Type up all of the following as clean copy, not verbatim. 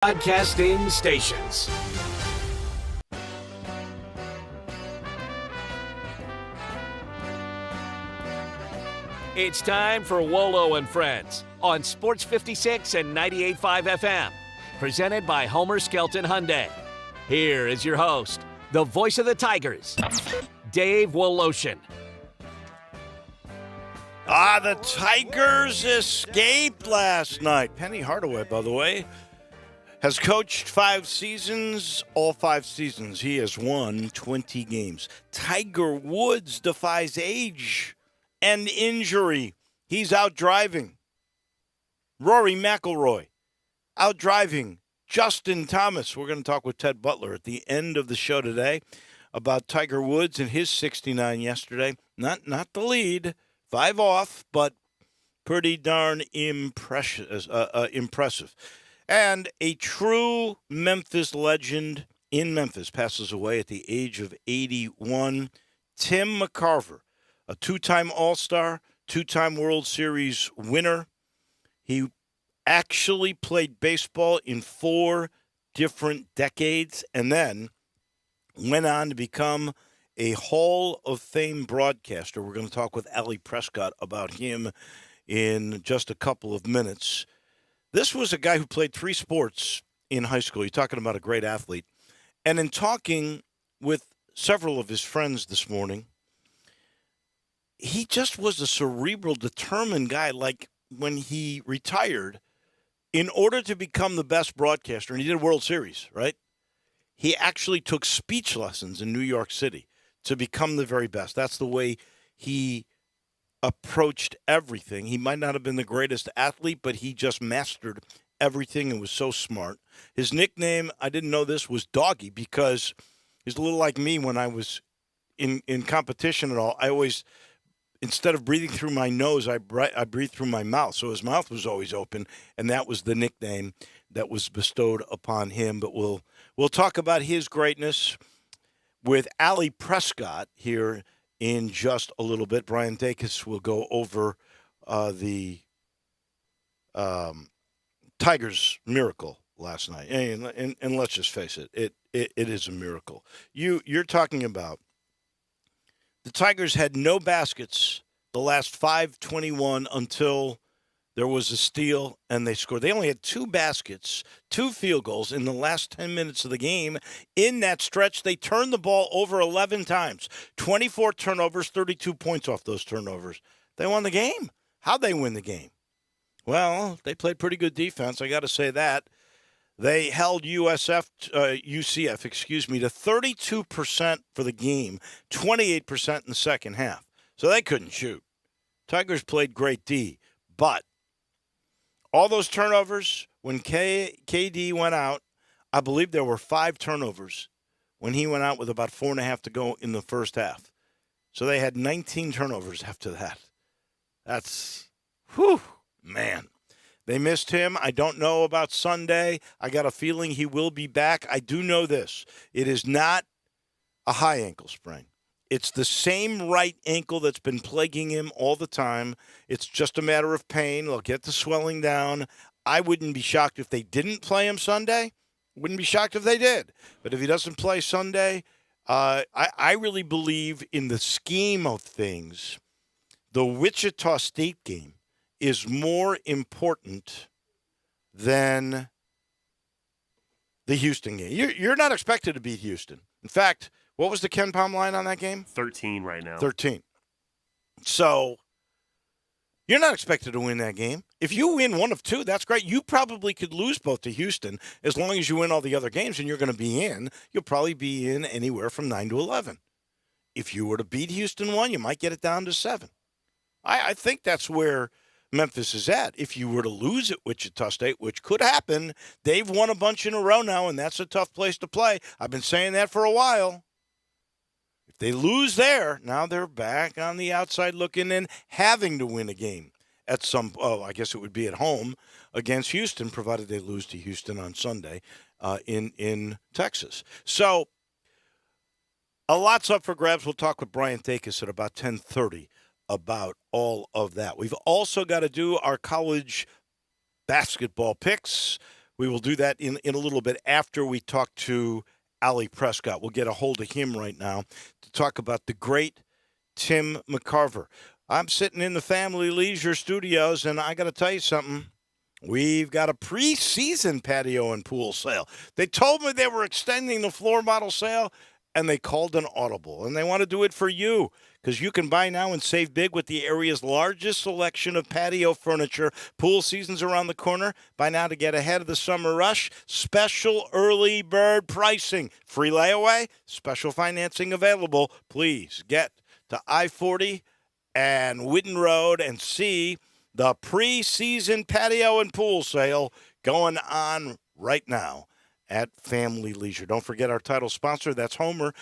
Broadcasting stations. It's time for Wolo and Friends on Sports 56 and 98.5 FM. Presented by Homer Skelton Hyundai. Here is your host, the voice of the Tigers, Dave Woloshin. The Tigers escaped last night. Penny Hardaway, by the way, has coached 5 seasons. All 5 seasons, he has won 20 games. Tiger Woods defies age and injury. He's out driving. Rory McIlroy out driving Justin Thomas. We're going to talk with Ted Butler at the end of the show today about Tiger Woods and his 69 yesterday. Not the lead, 5 off, but pretty darn impressive. And a true Memphis legend in Memphis passes away at the age of 81. Tim McCarver, a 2-time All-Star, 2-time World Series winner. He actually played baseball in 4 different decades and then went on to become a Hall of Fame broadcaster. We're going to talk with Allie Prescott about him in just a couple of minutes. This was a guy who played 3 sports in high school. You're talking about a great athlete. And in talking with several of his friends this morning, he just was a cerebral, determined guy. Like when he retired, in order to become the best broadcaster, and he did a World Series, right? He actually took speech lessons in New York City to become the very best. That's the way he approached everything. He might not have been the greatest athlete, but he just mastered everything and was so smart. His nickname, I didn't know this, was Doggy, because he's a little like me when I was in competition and all. I always, instead of breathing through my nose, I breathed through my mouth. So his mouth was always open, and that was the nickname that was bestowed upon him. But we'll talk about his greatness with Allie Prescott here in just a little bit. Brian Dacus will go over the Tigers' miracle last night. And let's just face it, it is a miracle. You're talking about the Tigers had no baskets the last 5:21 until there was a steal and they scored. They only had 2 baskets, 2 field goals in the last 10 minutes of the game. In that stretch, they turned the ball over 11 times, 24 turnovers, 32 points off those turnovers. They won the game. How'd they win the game? Well, they played pretty good defense. I got to say that. They held UCF, to 32% for the game, 28% in the second half. So they couldn't shoot. Tigers played great D, but all those turnovers, when KD went out, I believe there were 5 turnovers when he went out with about 4.5 to go in the first half. So they had 19 turnovers after that. That's, man. They missed him. I don't know about Sunday. I got a feeling he will be back. I do know this. It is not a high ankle sprain. It's the same right ankle that's been plaguing him all the time. It's just a matter of pain. They'll get the swelling down. I wouldn't be shocked if they didn't play him Sunday. Wouldn't be shocked if they did. But if he doesn't play Sunday, I really believe in the scheme of things, the Wichita State game is more important than the Houston game. You're not expected to beat Houston. In fact, what was the Ken Pom line on that game? 13 right now. 13. So you're not expected to win that game. If you win one of 2, that's great. You probably could lose both to Houston as long as you win all the other games, and you're going to be in. You'll probably be in anywhere from 9 to 11. If you were to beat Houston 1, you might get it down to 7. I think that's where Memphis is at. If you were to lose at Wichita State, which could happen, they've won a bunch in a row now, and that's a tough place to play. I've been saying that for a while. If they lose there, now they're back on the outside looking in, having to win a game at I guess it would be at home against Houston, provided they lose to Houston on Sunday in Texas. So a lot's up for grabs. We'll talk with Brian Dacus at about 10:30 about all of that. We've also got to do our college basketball picks. We will do that in a little bit after we talk to Ali Prescott. We'll get a hold of him right now to talk about the great Tim McCarver. I'm sitting in the Family Leisure Studios, and I got to tell you something. We've got a preseason patio and pool sale. They told me they were extending the floor model sale, and they called an audible. And they want to do it for you because you can buy now and save big with the area's largest selection of patio furniture. Pool season's around the corner. Buy now to get ahead of the summer rush. Special early bird pricing. Free layaway. Special financing available. Please get to I-40 and Whidden Road and see the preseason patio and pool sale going on right now at Family Leisure. Don't forget our title sponsor. That's Homer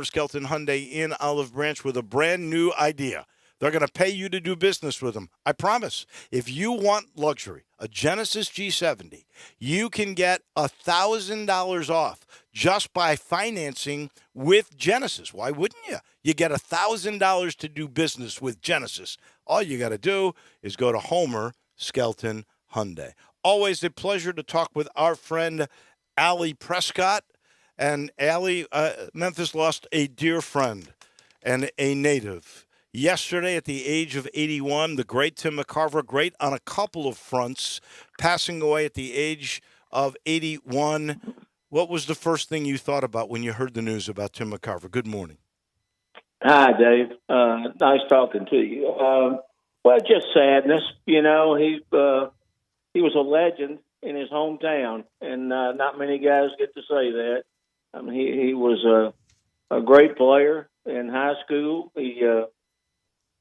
Skelton Hyundai in Olive Branch with a brand new idea. They're going to pay you to do business with them. I promise. If you want luxury, a Genesis G70, you can get $1,000 off just by financing with Genesis. Why wouldn't you? You get $1,000 to do business with Genesis. All you got to do is go to Homer Skelton Hyundai. Always a pleasure to talk with our friend Ali Prescott. And Ali, Memphis lost a dear friend and a native. Yesterday, at the age of 81, the great Tim McCarver, great on a couple of fronts, passing away at the age of 81. What was the first thing you thought about when you heard the news about Tim McCarver? Good morning. Hi, Dave. Nice talking to you. Well, just sadness. You know, he was a legend in his hometown, and not many guys get to say that. I mean, he was a great player in high school. He,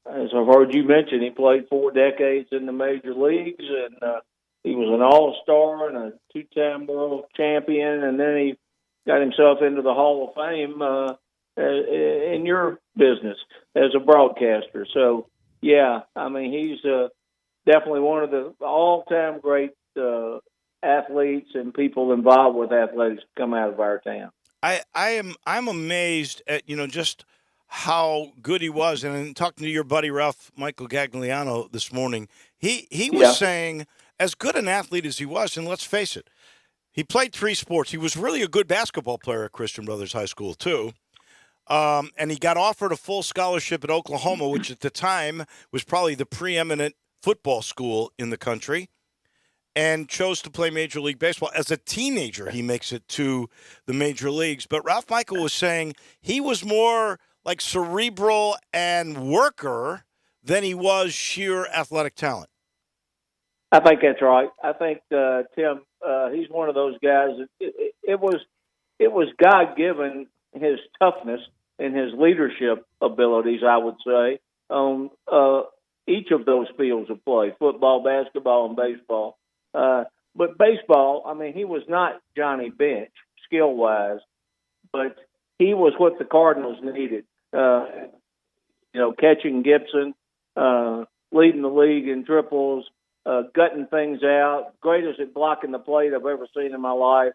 as I've heard you mention, he played 4 decades in the major leagues, and he was an all-star and a 2-time world champion, and then he got himself into the Hall of Fame in your business as a broadcaster. So, yeah, I mean, he's definitely one of the all-time great athletes and people involved with athletics come out of our town. I'm amazed at, just how good he was. And in talking to your buddy Ralph Michael Gagliano this morning, he was saying as good an athlete as he was, and let's face it, he played 3 sports. He was really a good basketball player at Christian Brothers High School too. And he got offered a full scholarship at Oklahoma, which at the time was probably the preeminent football school in the country, and chose to play Major League Baseball. As a teenager, he makes it to the major leagues. But Ralph Michael was saying he was more like cerebral and worker than he was sheer athletic talent. I think that's right. I think Tim, he's one of those guys. It was God-given, his toughness and his leadership abilities, I would say, on each of those fields of play, football, basketball, and baseball. But baseball, I mean, he was not Johnny Bench skill-wise, but he was what the Cardinals needed. Catching Gibson, leading the league in triples, gutting things out, greatest at blocking the plate I've ever seen in my life.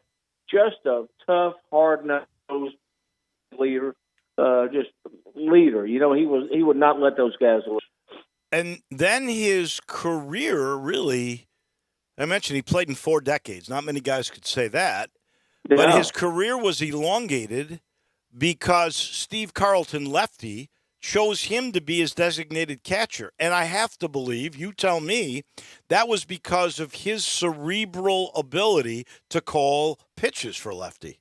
Just a tough, hard-nosed leader, just leader. He would not let those guys lose. And then his career really, I mentioned he played in 4 decades. Not many guys could say that. Yeah. But his career was elongated because Steve Carlton, lefty, chose him to be his designated catcher. And I have to believe, you tell me, that was because of his cerebral ability to call pitches for lefty.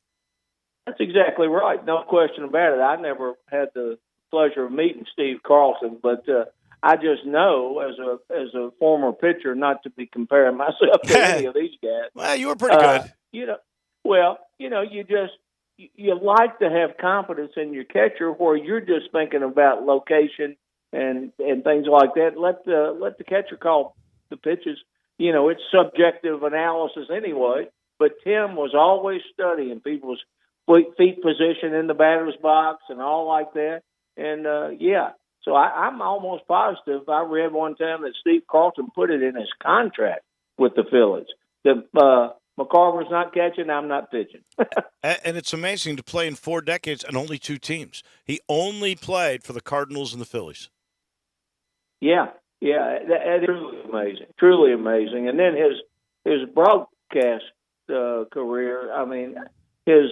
That's exactly right. No question about it. I never had the pleasure of meeting Steve Carlton, but I just know as a former pitcher, not to be comparing myself to any of these guys. Well, you were pretty good. You like to have confidence in your catcher where you're just thinking about location and things like that. Let the catcher call the pitches. It's subjective analysis anyway, but Tim was always studying people's feet position in the batter's box and all like that. And, so I'm almost positive. I read one time that Steve Carlton put it in his contract with the Phillies. McCarver's not catching, I'm not pitching. And it's amazing to play in 4 decades and only 2 teams. He only played for the Cardinals and the Phillies. Yeah, that is truly amazing. And then his broadcast career. I mean, his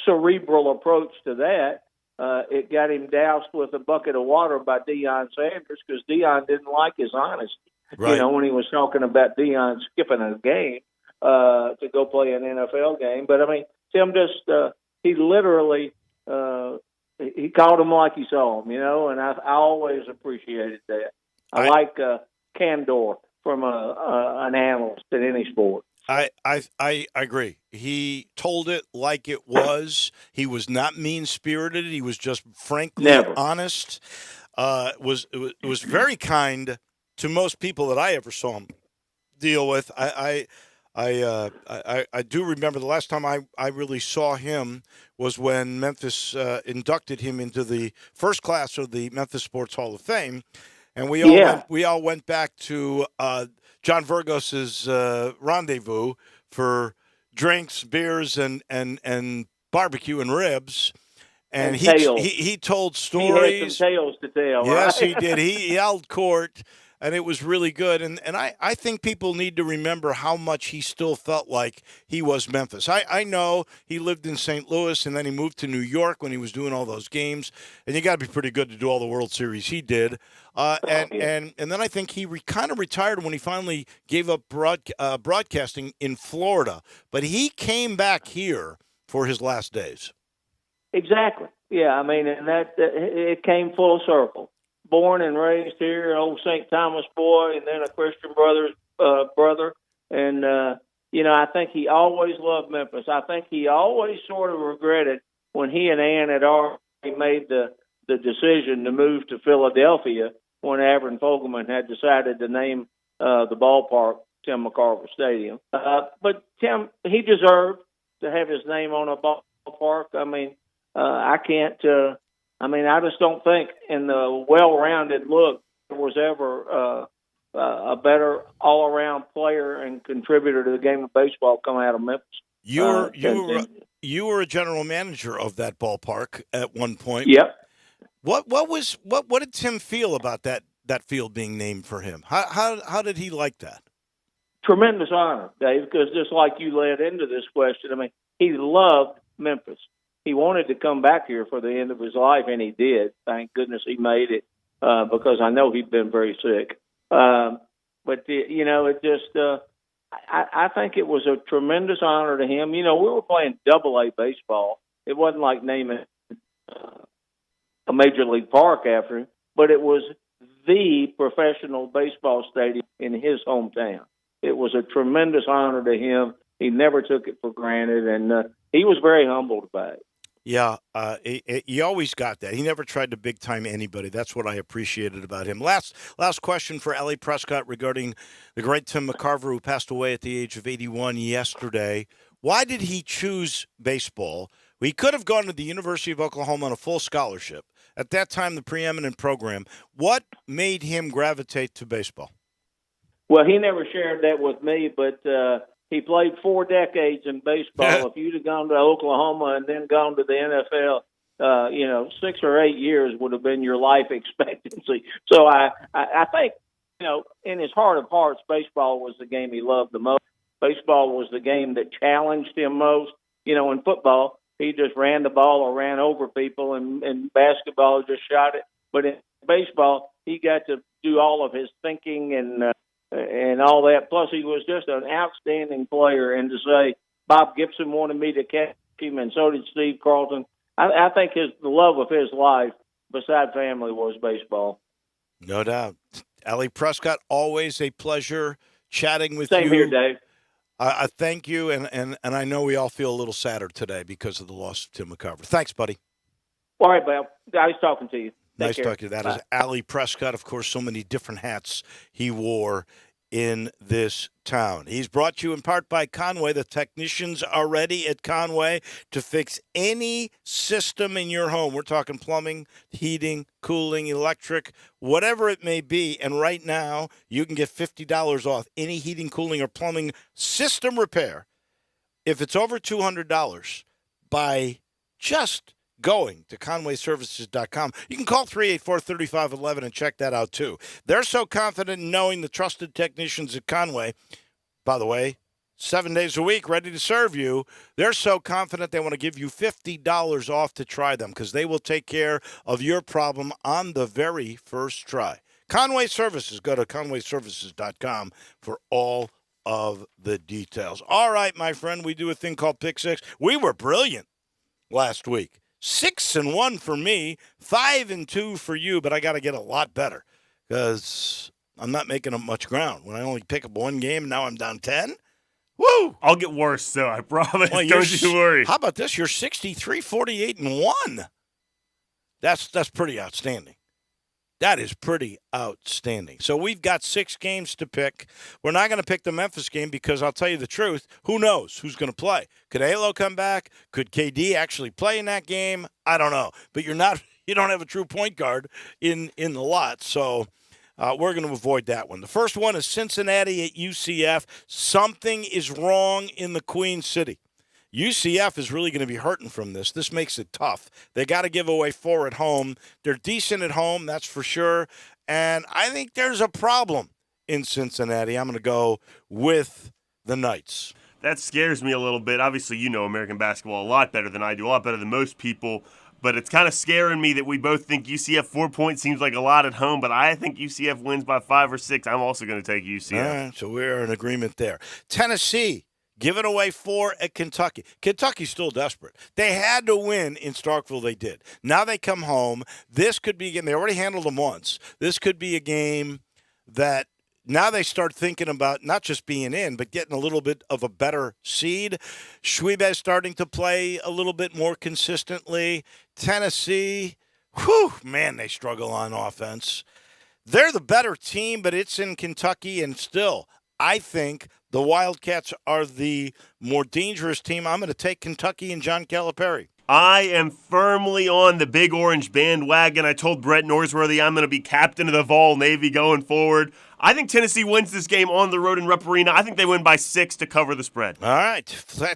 cerebral approach to that, it got him doused with a bucket of water by Deion Sanders because Deion didn't like his honesty. Right. You know, when he was talking about Deion skipping a game to go play an NFL game. But, I mean, Tim just he literally he called him like he saw him, you know, and I always appreciated that. I like candor from an analyst in any sport. I agree. He told it like it was. He was not mean-spirited. He was just frankly honest. It was very kind to most people that I ever saw him deal with. I do remember the last time I really saw him was when Memphis inducted him into the first class of the Memphis Sports Hall of Fame, and we all went back to John Vergos's rendezvous for drinks, beers, and barbecue and ribs. And he told stories. He had some tales to tell. Yes, right? he did. He held court, and it was really good. And I think people need to remember how much he still felt like he was Memphis. I know he lived in St. Louis, and then he moved to New York when he was doing all those games. And you got to be pretty good to do all the World Series he did. And then I think he kind of retired when he finally gave up broadcasting in Florida. But he came back here for his last days. Exactly. Yeah, I mean, and that it came full circle. Born and raised here, an old St. Thomas boy, and then a Christian brother. And, you know, I think he always loved Memphis. I think he always sort of regretted when he and Ann had already made the decision to move to Philadelphia when Avron Fogelman had decided to name the ballpark Tim McCarver Stadium. But Tim, he deserved to have his name on a ballpark. I mean, I can't. I just don't think in the well-rounded look there was ever a better all-around player and contributor to the game of baseball coming out of Memphis. You were a general manager of that ballpark at one point. Yep. What did Tim feel about that field being named for him? How did he like that? Tremendous honor, Dave, because just like you led into this question, I mean, he loved Memphis. He wanted to come back here for the end of his life, and he did. Thank goodness he made it because I know he'd been very sick. You know, it just I think it was a tremendous honor to him. You know, we were playing Double-A baseball. It wasn't like naming a major league park after him, but it was the professional baseball stadium in his hometown. It was a tremendous honor to him. He never took it for granted, and he was very humbled by it. Yeah, he always got that. He never tried to big-time anybody. That's what I appreciated about him. Last question for Allie Prescott regarding the great Tim McCarver, who passed away at the age of 81 yesterday. Why did he choose baseball? He could have gone to the University of Oklahoma on a full scholarship. At that time, the preeminent program. What made him gravitate to baseball? Well, he never shared that with me, but he played 4 decades in baseball. If you'd have gone to Oklahoma and then gone to the NFL, 6 or 8 years would have been your life expectancy. So I think, in his heart of hearts, baseball was the game he loved the most. Baseball was the game that challenged him most. In football, he just ran the ball or ran over people, and basketball just shot it. But in baseball, he got to do all of his thinking and all that. Plus, he was just an outstanding player. And to say Bob Gibson wanted me to catch him, and so did Steve Carlton, I think the love of his life, beside family, was baseball. No doubt. Allie Prescott, always a pleasure chatting with you. Same here, Dave. I thank you, and I know we all feel a little sadder today because of the loss of Tim McCarver. Thanks, buddy. All right, Bill. Nice talking to you. Nice talking to you. That is Allie Prescott. Of course, so many different hats he wore in this town. He's brought to you in part by Conway. The technicians are ready at Conway to fix any system in your home. We're talking plumbing, heating, cooling, electric, whatever it may be. And right now, you can get $50 off any heating, cooling, or plumbing system repair if it's over $200 by just going to conwayservices.com. You can call 384-3511 and check that out, too. They're so confident in knowing the trusted technicians at Conway. By the way, 7 days a week, ready to serve you. They're so confident they want to give you $50 off to try them because they will take care of your problem on the very first try. Conway Services. Go to conwayservices.com for all of the details. All right, my friend, we do a thing called Pick Six. We were brilliant last week. 6-1 for me, 5-2 for you, but I got to get a lot better because I'm not making up much ground. When I only pick up one game, now I'm down 10. Woo! I'll get worse, so I promise. Well, Don't you worry. How about this? You're 63, 48-1. That's pretty outstanding. That is pretty outstanding. So we've got 6 games to pick. We're not going to pick the Memphis game because I'll tell you the truth, who knows who's going to play? Could Halo come back? Could KD actually play in that game? I don't know. But you don't have a true point guard in the lot, so we're going to avoid that one. The first one is Cincinnati at UCF. Something is wrong in the Queen City. UCF is really going to be hurting from this. This makes it tough. They got to give away 4 at home. They're decent at home, that's for sure. And I think there's a problem in Cincinnati. I'm going to go with the Knights. That scares me a little bit. Obviously, you know American basketball a lot better than I do, a lot better than most people. But it's kind of scaring me that we both think UCF 4 points seems like a lot at home, but I think UCF wins by 5 or 6. I'm also going to take UCF. All right, so we're in agreement there. Tennessee. Giving away 4 at Kentucky. Kentucky's still desperate. They had to win in Starkville. They did. Now they come home. This could be a game. They already handled them once. This could be a game that now they start thinking about not just being in, but getting a little bit of a better seed. Schwebe starting to play a little bit more consistently. Tennessee, man, they struggle on offense. They're the better team, but it's in Kentucky, and still, I think the Wildcats are the more dangerous team. I'm going to take Kentucky and John Calipari. I am firmly on the Big Orange bandwagon. I told Brett Norsworthy I'm going to be captain of the Vol Navy going forward. I think Tennessee wins this game on the road in Rupp Arena. I think they win by 6 to cover the spread. All right.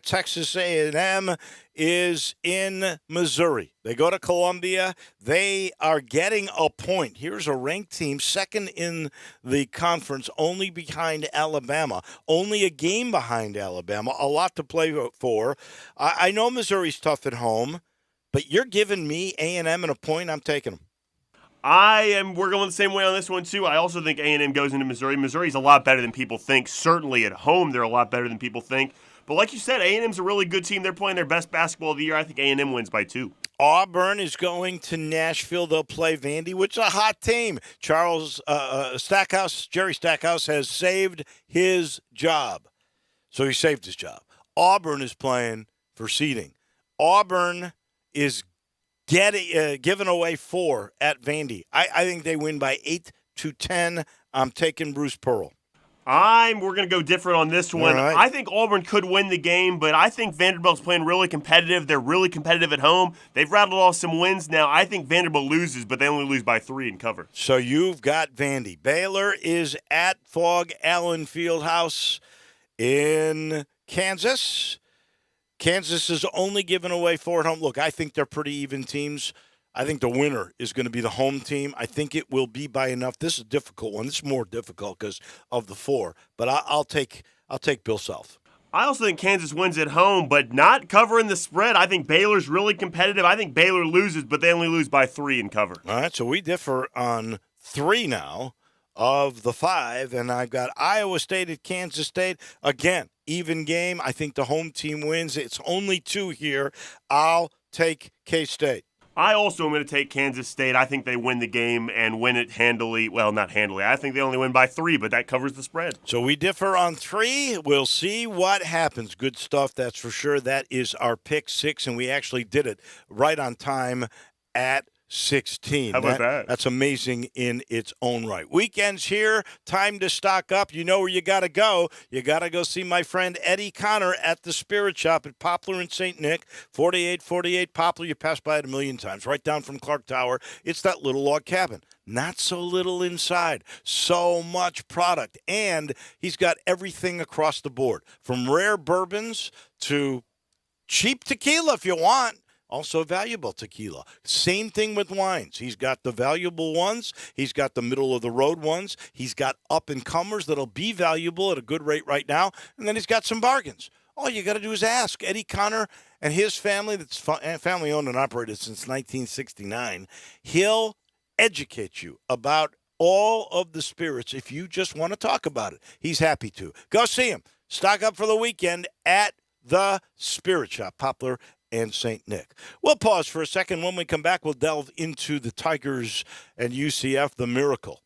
Texas A&M is in Missouri. They go to Columbia. They are getting a point. Here's a ranked team, second in the conference, only behind Alabama. Only a game behind Alabama. A lot to play for. I know Missouri's tough at home, but you're giving me A&M and a point. I'm taking them. We're going the same way on this one, too. I also think A&M goes into Missouri. Missouri's a lot better than people think. Certainly at home, they're a lot better than people think. But like you said, A&M's a really good team. They're playing their best basketball of the year. I think A&M wins by 2. Auburn is going to Nashville. They'll play Vandy, which is a hot team. Jerry Stackhouse has saved his job. So he saved his job. Auburn is playing for seeding. Auburn is giving away 4 at Vandy. I think they win by 8-10. I'm taking Bruce Pearl. We're going to go different on this one. Right. I think Auburn could win the game, but I think Vanderbilt's playing really competitive. They're really competitive at home. They've rattled off some wins now. I think Vanderbilt loses, but they only lose by 3 and cover. So you've got Vandy. Baylor is at Fog Allen Fieldhouse in Kansas. Kansas is only giving away 4 at home. Look, I think they're pretty even teams. I think the winner is going to be the home team. I think it will be by enough. This is a difficult one. This is more difficult because of the 4. But I'll take Bill Self. I also think Kansas wins at home, but not covering the spread. I think Baylor's really competitive. I think Baylor loses, but they only lose by 3 and cover. All right, so we differ on 3 now of the 5, and I've got Iowa State at Kansas State. Again, even game. I think the home team wins. It's only 2 here. I'll take K-State. I also am going to take Kansas State. I think they win the game and win it handily. Well, not handily. I think they only win by 3, but that covers the spread. So we differ on 3. We'll see what happens. Good stuff, that's for sure. That is our pick 6, and we actually did it right on time at 16. How about that? That's amazing in its own right. Weekends here, time to stock up. You know where you got to go. You got to go see my friend Eddie Connor at the Spirit Shop at Poplar and St. Nick, 4848 Poplar. You passed by it a million times, right down from Clark Tower. It's that little log cabin. Not so little inside. So much product. And he's got everything across the board, from rare bourbons to cheap tequila if you want. also valuable tequila. Same thing with wines. He's got the valuable ones. He's got the middle-of-the-road ones. He's got up-and-comers that'll be valuable at a good rate right now. And then he's got some bargains. All you got to do is ask. Eddie Connor and his family, that's family-owned and operated since 1969, he'll educate you about all of the spirits if you just want to talk about it. He's happy to. Go see him. Stock up for the weekend at the Spirit Shop, Poplar and St. Nick. We'll pause for a second. When we come back, we'll delve into the Tigers and UCF, the miracle.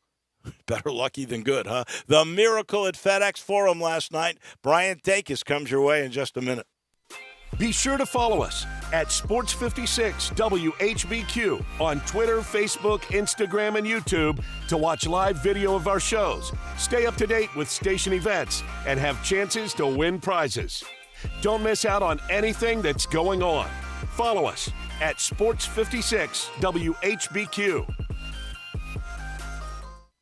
Better lucky than good, huh? The miracle at FedEx Forum last night. Brian Dacus comes your way in just a minute. Be sure to follow us at Sports 56 WHBQ on Twitter, Facebook, Instagram, and YouTube to watch live video of our shows. Stay up to date with station events and have chances to win prizes. Don't miss out on anything that's going on. Follow us at Sports 56 WHBQ.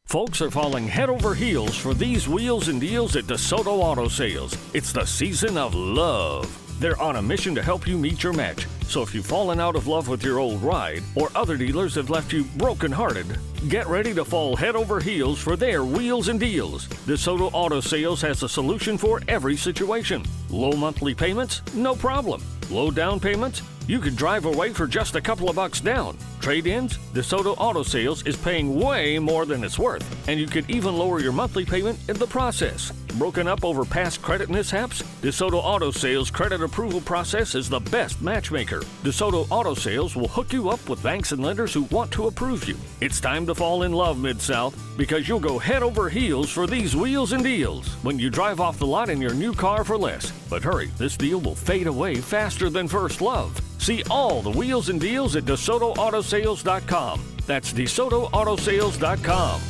Folks are falling head over heels for these wheels and deals at DeSoto Auto Sales. It's the season of love. They're on a mission to help you meet your match. So if you've fallen out of love with your old ride, or other dealers have left you brokenhearted, get ready to fall head over heels for their wheels and deals. DeSoto Auto Sales has a solution for every situation. Low monthly payments? No problem. Low down payments? You could drive away for just a couple of bucks down. Trade-ins? DeSoto Auto Sales is paying way more than it's worth, and you could even lower your monthly payment in the process. Broken up over past credit mishaps? DeSoto Auto Sales credit approval process is the best matchmaker. DeSoto Auto Sales will hook you up with banks and lenders who want to approve you. It's time to fall in love, Mid-South, because you'll go head over heels for these wheels and deals when you drive off the lot in your new car for less. But hurry, this deal will fade away faster than first love. See all the wheels and deals at DeSotoAutosales.com. That's DeSotoAutosales.com.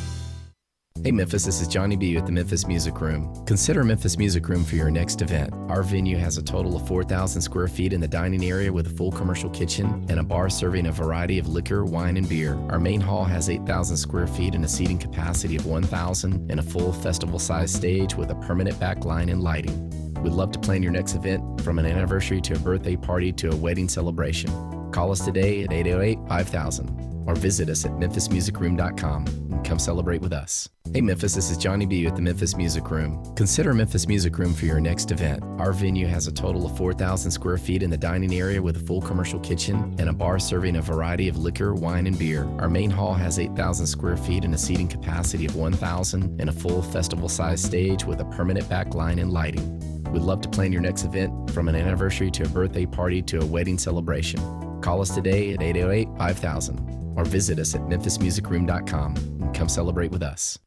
Hey Memphis, this is Johnny B with the Memphis Music Room. Consider Memphis Music Room for your next event. Our venue has a total of 4,000 square feet in the dining area with a full commercial kitchen and a bar serving a variety of liquor, wine, and beer. Our main hall has 8,000 square feet and a seating capacity of 1,000 and a full festival-sized stage with a permanent back line and lighting. We'd love to plan your next event, from an anniversary to a birthday party to a wedding celebration. Call us today at 808-5000 or visit us at memphismusicroom.com and come celebrate with us. Hey Memphis, this is Johnny B with the Memphis Music Room. Consider Memphis Music Room for your next event. Our venue has a total of 4,000 square feet in the dining area with a full commercial kitchen and a bar serving a variety of liquor, wine, and beer. Our main hall has 8,000 square feet and a seating capacity of 1,000 and a full festival-sized stage with a permanent back line and lighting. We'd love to plan your next event, from an anniversary to a birthday party to a wedding celebration. Call us today at 808-5000 or visit us at memphismusicroom.com and come celebrate with us.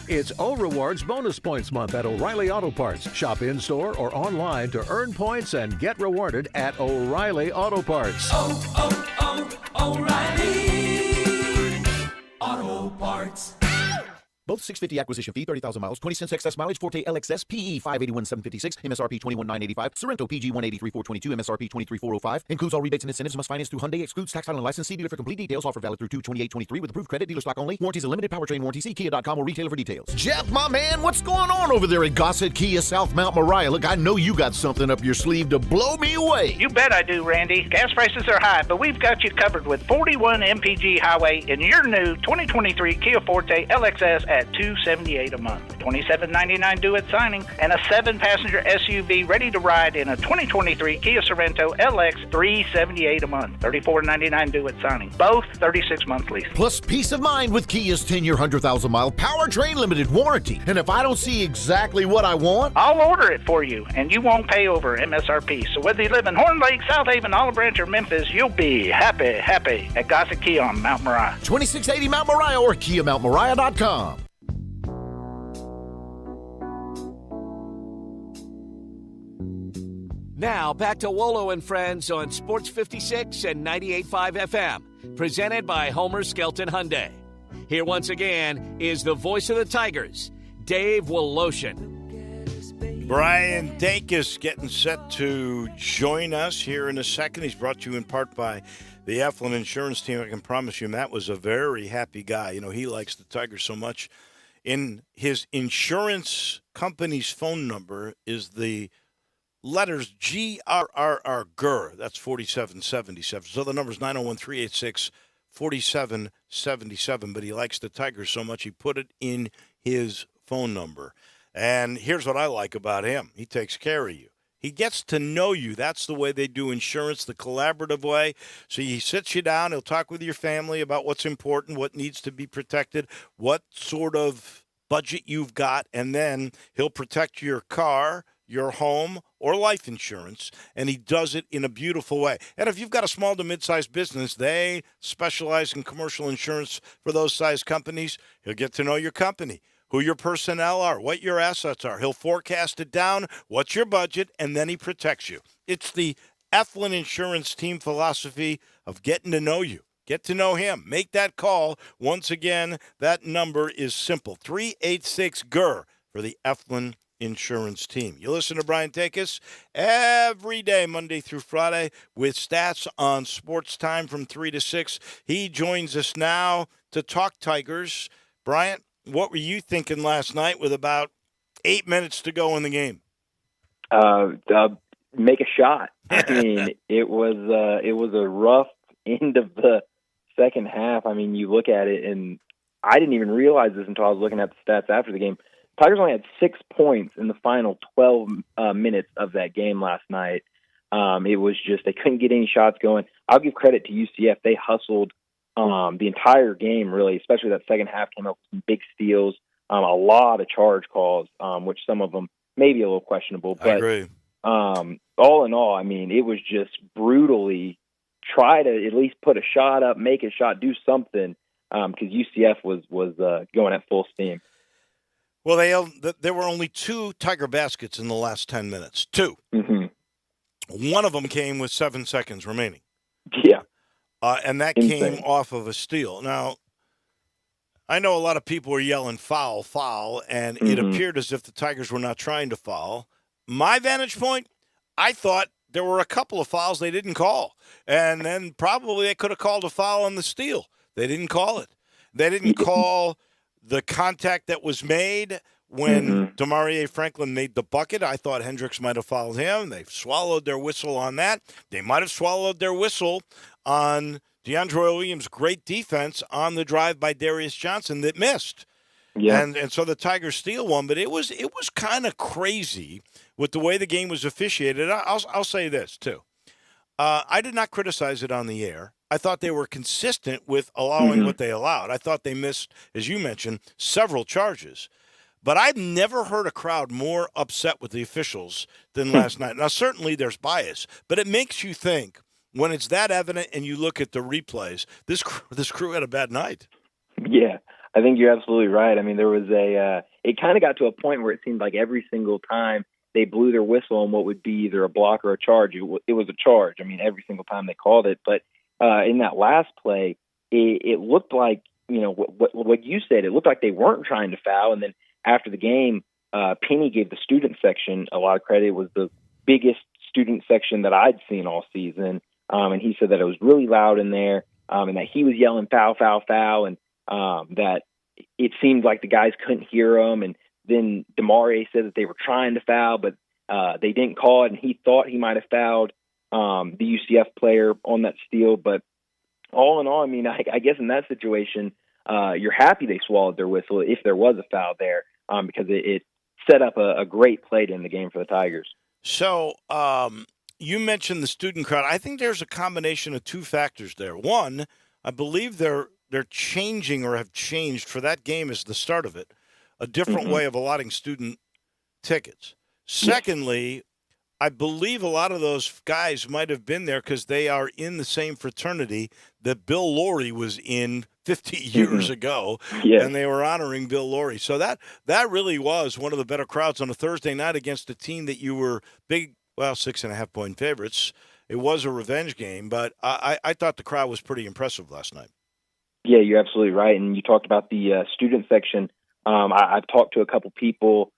It's O Rewards Bonus Points Month at O'Reilly Auto Parts. Shop in-store or online to earn points and get rewarded at O'Reilly Auto Parts. O'Reilly Auto Parts. Both 650 acquisition fee, 30,000 miles, 20 cents excess mileage, Forte LXS, PE 581,756, MSRP 21,985, Sorrento PG 183,422, MSRP 23,405. Includes all rebates and incentives, must finance through Hyundai, excludes tax title and license. See dealer for complete details. Offer valid through 2/28/23 with approved credit. Dealer stock only. Warranties and limited powertrain warranty. See Kia.com or retailer for details. Jeff, my man, what's going on over there at Gossett Kia South Mount Moriah? Look, I know you got something up your sleeve to blow me away. You bet I do, Randy. Gas prices are high, but we've got you covered with 41 MPG Highway in your new 2023 Kia Forte LXS at $278 a month, $27.99 due at signing, and a 7-passenger SUV ready to ride in a 2023 Kia Sorrento LX, $378 a month, $34.99 due at signing. Both 36-month lease. Plus peace of mind with Kia's 10-year, 100,000-mile powertrain limited warranty. And if I don't see exactly what I want, I'll order it for you, and you won't pay over MSRP. So whether you live in Horn Lake, South Haven, Olive Branch, or Memphis, you'll be happy at Gossett Kia on Mount Moriah. 2680 Mount Moriah or KiaMountMoriah.com. Now, back to Wolo and Friends on Sports 56 and 98.5 FM, presented by Homer Skelton Hyundai. Here once again is the voice of the Tigers, Dave Woloshin. Brian Dacus getting set to join us here in a second. He's brought to you in part by the Eflin Insurance Team. I can promise you Matt was a very happy guy. You know, he likes the Tigers so much. In his insurance company's phone number is the letters GRRR, GUR. That's 4777. So the number's 901-386-4777. But he likes the Tigers so much he put it in his phone number. And here's what I like about him. He takes care of you. He gets to know you. That's the way they do insurance, the collaborative way. So he sits you down. He'll talk with your family about what's important, what needs to be protected, what sort of budget you've got, and then he'll protect your car, your home, or life insurance, and he does it in a beautiful way. And if you've got a small to mid-sized business, they specialize in commercial insurance for those size companies. He'll get to know your company, who your personnel are, what your assets are. He'll forecast it down, what's your budget, and then he protects you. It's the Eflin Insurance team philosophy of getting to know you. Get to know him. Make that call. Once again, that number is simple, 386-GUR for the Eflin Insurance team. You listen to Brian Takis every day, Monday through Friday, with stats on Sports Time from 3 to 6. He joins us now to talk Tigers. Bryant, what were you thinking last night with about 8 minutes to go in the game? Make a shot. I mean, it was a rough end of the second half. I mean, you look at it, and I didn't even realize this until I was looking at the stats after the game. Tigers only had 6 points in the final 12 minutes of that game last night. It was just they couldn't get any shots going. I'll give credit to UCF. They hustled the entire game, really, especially that second half, came up with some big steals, a lot of charge calls, which some of them may be a little questionable. But I agree. All in all, I mean, it was just brutally try to at least put a shot up, make a shot, do something, because UCF was going at full steam. Well, there were only 2 Tiger baskets in the last 10 minutes. 2. Mm-hmm. One of them came with 7 seconds remaining. Yeah. And that came off of a steal. Now, I know a lot of people were yelling foul, foul, and it appeared as if the Tigers were not trying to foul. My vantage point, I thought there were a couple of fouls they didn't call. And then probably they could have called a foul on the steal. They didn't call it. They didn't call the contact that was made when Demarie Franklin made the bucket. I thought Hendricks might have fouled him. They've swallowed their whistle on that. They might have swallowed their whistle on DeAndre Williams' great defense on the drive by Darius Johnson that missed. Yeah. And so the Tigers steal one, but it was kind of crazy with the way the game was officiated. I'll say this, too. I did not criticize it on the air. I thought they were consistent with allowing what they allowed. I thought they missed, as you mentioned, several charges. But I've never heard a crowd more upset with the officials than last night. Now, certainly there's bias, but it makes you think when it's that evident and you look at the replays, this crew had a bad night. Yeah, I think you're absolutely right. I mean, there was it kind of got to a point where it seemed like every single time they blew their whistle on what would be either a block or a charge, it was a charge. I mean, every single time they called it. But in that last play, it looked like, you know, what you said, it looked like they weren't trying to foul. And then after the game, Penny gave the student section a lot of credit. It was the biggest student section that I'd seen all season. And he said that it was really loud in there, and that he was yelling foul, foul, foul, and that it seemed like the guys couldn't hear him. And then Demarie said that they were trying to foul, but they didn't call it, and he thought he might have fouled the UCF player on that steal. But all in all, I mean, I guess in that situation, you're happy they swallowed their whistle if there was a foul there, because it set up a great play to end the game for the Tigers. So you mentioned the student crowd. I think there's a combination of 2 factors there. One, I believe they're changing or have changed for that game as the start of it, a different way of allotting student tickets. Secondly, I believe a lot of those guys might have been there because they are in the same fraternity that Bill Laurie was in 50 years ago, and they were honoring Bill Laurie. So that really was one of the better crowds on a Thursday night against a team that you were big, 6.5-point favorites. It was a revenge game, but I thought the crowd was pretty impressive last night. Yeah, you're absolutely right. And you talked about the student section. I've talked to a couple people,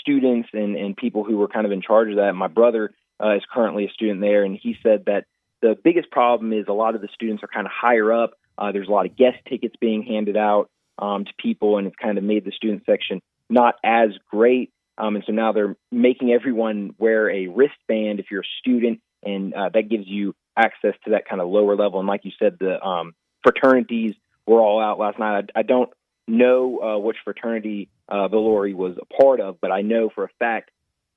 students and people who were kind of in charge of that. My brother is currently a student there, and he said that the biggest problem is a lot of the students are kind of higher up. There's a lot of guest tickets being handed out to people, and it's kind of made the student section not as great. And so now they're making everyone wear a wristband if you're a student, and that gives you access to that kind of lower level. And like you said, the fraternities were all out last night. I don't know which fraternity Valori was a part of, but I know for a fact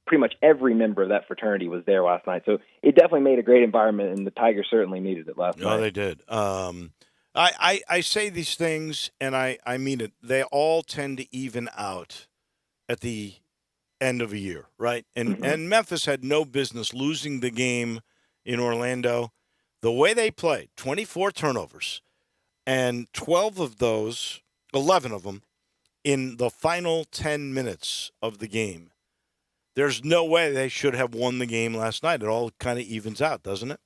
pretty much every member of that fraternity was there last night. So it definitely made a great environment, and the Tigers certainly needed it last night. Oh, they did. I say these things, and I mean it. They all tend to even out at the end of a year, right? And Memphis had no business losing the game in Orlando. The way they played, 24 turnovers, and 12 of those, 11 of them, in the final 10 minutes of the game. There's no way they should have won the game last night. It all kind of evens out, doesn't it?